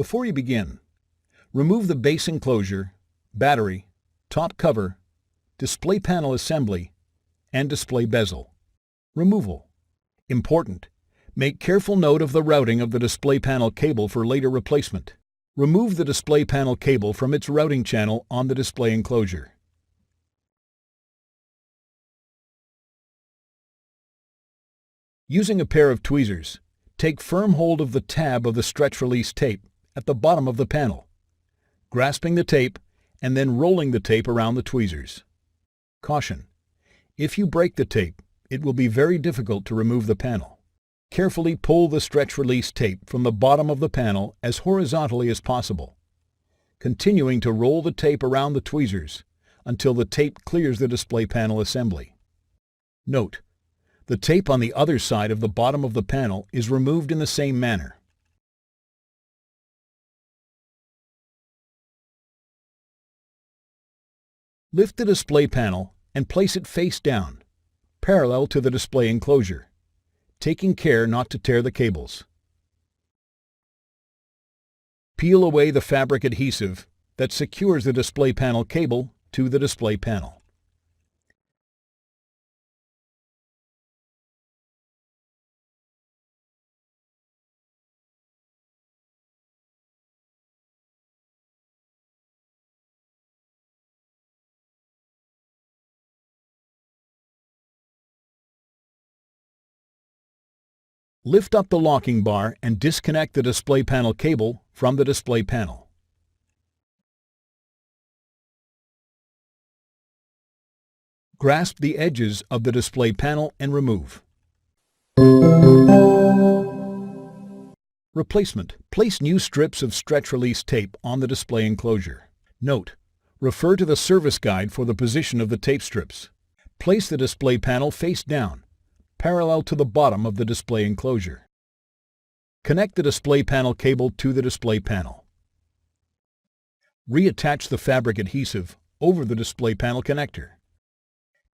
Before you begin, remove the base enclosure, battery, top cover, display panel assembly, and display bezel. Removal. Important. Make careful note of the routing of the display panel cable for later replacement. Remove the display panel cable from its routing channel on the display enclosure. Using a pair of tweezers, take firm hold of the tab of the stretch-release tape at the bottom of the panel, grasping the tape and then rolling the tape around the tweezers. Caution: if you break the tape, it will be very difficult to remove the panel. Carefully pull the stretch-release tape from the bottom of the panel as horizontally as possible, continuing to roll the tape around the tweezers until the tape clears the display panel assembly. Note: the tape on the other side of the bottom of the panel is removed in the same manner. Lift the display panel and place it face down, parallel to the display enclosure, taking care not to tear the cables. Peel away the fabric adhesive that secures the display panel cable to the display panel. Lift up the locking bar and disconnect the display panel cable from the display panel. Grasp the edges of the display panel and remove. Replacement. Place new strips of stretch-release tape on the display enclosure. Note: refer to the service guide for the position of the tape strips. Place the display panel face down, parallel to the bottom of the display enclosure. Connect the display panel cable to the display panel. Reattach the fabric adhesive over the display panel connector.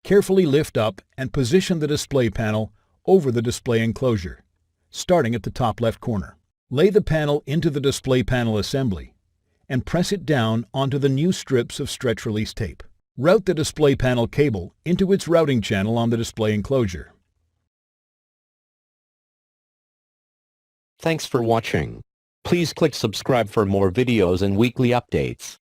Carefully lift up and position the display panel over the display enclosure, starting at the top left corner. Lay the panel into the display panel assembly and press it down onto the new strips of stretch-release tape. Route the display panel cable into its routing channel on the display enclosure. Thanks for watching. Please click subscribe for more videos and weekly updates.